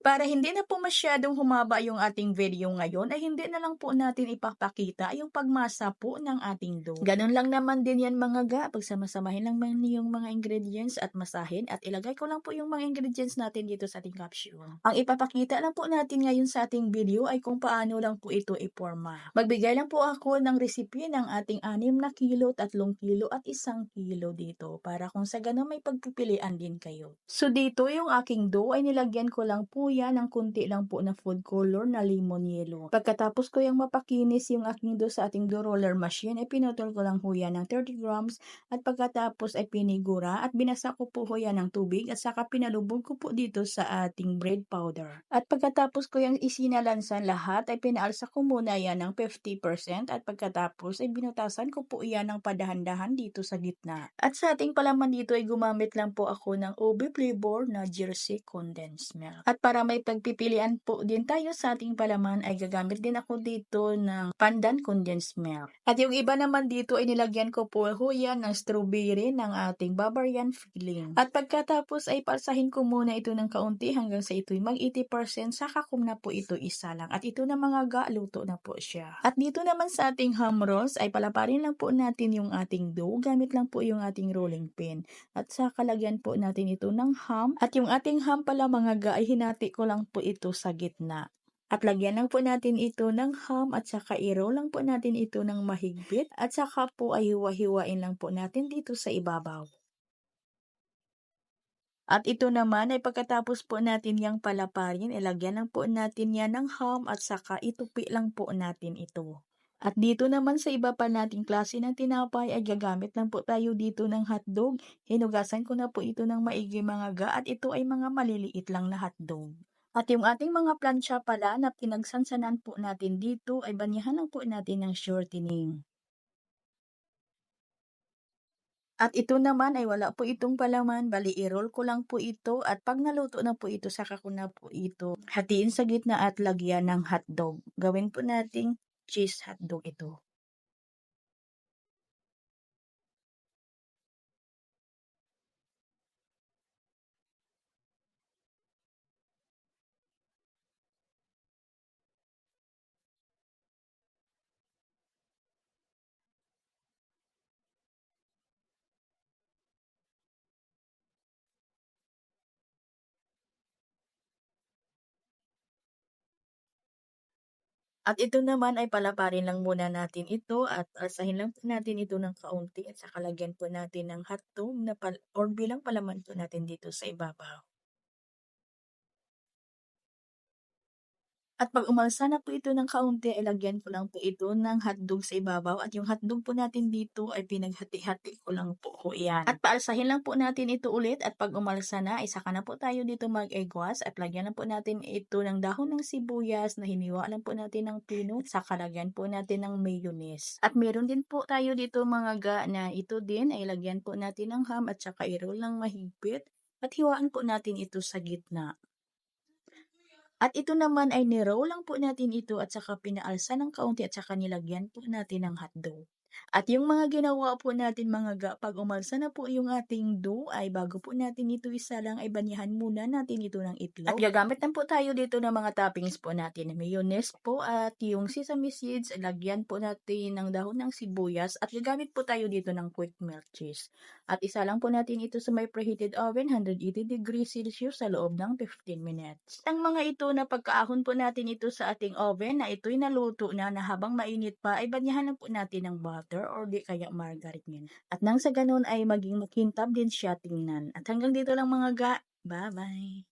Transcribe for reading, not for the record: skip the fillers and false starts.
Para hindi na po masyadong humaba yung ating video ngayon, ay hindi na lang po natin ipapakita yung pagmasa po ng ating dough. Ganun lang naman din yan mga ga, pagsamasamahin lang man yung mga ingredients at masahin at ilagay ko lang po yung mga ingredients natin dito sa ating capsule. Ang ipapakita lang po natin ngayon sa ating video ay kung paano lang po ito iporma. Magbigay lang po ako ng recipe ng ating 6 na kilo, 3 kilo at 1 kilo dito para kung sa ganun may pagpipilian din kayo. So dito yung aking dough ay nilagyan ko lang po yan ng kunti lang po na food color na lemon yellow. Pagkatapos ko yung mapakinis yung aking dough sa ating dough roller machine, ay pinutol ko lang po yan ng 30 grams at pagkatapos ay pinigura at binasa ko po yan ng tubig at saka pinalubog ko po dito sa ating bread powder. At pagkatapos ko yung isinalansan lahat ay pinaalsa ko muna yan ng 50% at pagkatapos ay binutasan ko po yan ng padahan-dahan dito sa gitna. At sa ating palaman dito ay gumamit lang po ako ng ube flavor na Jersey condensed milk. At para may pagpipilian po din tayo sa ating palaman ay gagamit din ako dito ng pandan condensed milk. At yung iba naman dito ay nilagyan ko po yan ng strawberry ng ating Bavarian filling. At pagkatapos ay palsahin ko muna ito ng kaunti hanggang sa ito'y mag 80% saka ko na po ito isa lang. At ito na mga ga, luto na po siya. At dito naman sa ating ham rolls ay palaparin lang po natin yung ating dough. Gamit lang po yung ating rolling pin. At saka lagyan po natin ito ng ham. At yung ating ham pala mga ga ay hinati ko lang po ito sa gitna. At lagyan lang po natin ito ng ham at saka i-roll lang po natin ito ng mahigpit at saka po ay hiwa-hiwain lang po natin dito sa ibabaw. At ito naman ay pagkatapos po natin yang palaparin, ilagyan lang po natin yan ng ham at saka itupi lang po natin ito. At dito naman sa iba pa nating klase ng tinapay ay gagamit lang po tayo dito ng hotdog. Hinugasan ko na po ito ng maigi mga ga at ito ay mga maliliit lang na hotdog. At yung ating mga plancha pala na pinagsansanan po natin dito ay banyahan lang po natin ng shortening. At ito naman ay wala po itong palaman, bali i-roll ko lang po ito at pag naluto na po ito saka ko na po ito hatiin sa gitna at lagyan ng hotdog. Gawin po nating cheese hotdog ito. At ito naman ay palaparin lang muna natin ito at alsahin lang po natin ito ng kaunti at saka lagyan po natin ng hotdog na or bilang palaman po natin dito sa ibabaw. At pag umalsa na po ito ng kaunti, ilagyan ko lang po ito ng hotdog sa ibabaw at yung hotdog po natin dito ay pinaghati-hati ko lang po yan. At paalsahin lang po natin ito ulit at pag umalsa na, isa ka na po tayo dito mag-egg wash at lagyan na po natin ito ng dahon ng sibuyas na hiniwa lang po natin ng pino at saka lagyan po natin ng mayonnaise. At meron din po tayo dito mga ga na ito din ay lagyan po natin ng ham at saka i-roll ng mahigpit at hiwaan po natin ito sa gitna. At ito naman ay ni-roll lang po natin ito at saka pinaalsa ng kaunti at saka nilagyan po natin ng hotdog. At yung mga ginawa po natin mga ga, pag umalsa na po yung ating dough ay bago po natin ito isa lang ay banyahan muna natin ito ng itlog. At gagamit lang po tayo dito ng mga toppings po natin. Mayonnaise po at yung sesame seeds, lagyan po natin ng dahon ng sibuyas at gagamit po tayo dito ng quick melt cheese. At isa lang po natin ito sa may preheated oven, 180 degrees Celsius sa loob ng 15 minutes. Ang mga ito na pagkaahon po natin ito sa ating oven na ito'y naluto na habang mainit pa ay banyahan lang po natin ng butter or di kaya margarine. At nang sa ganun ay maging makintab din siya tingnan. At hanggang dito lang mga ga. Bye-bye!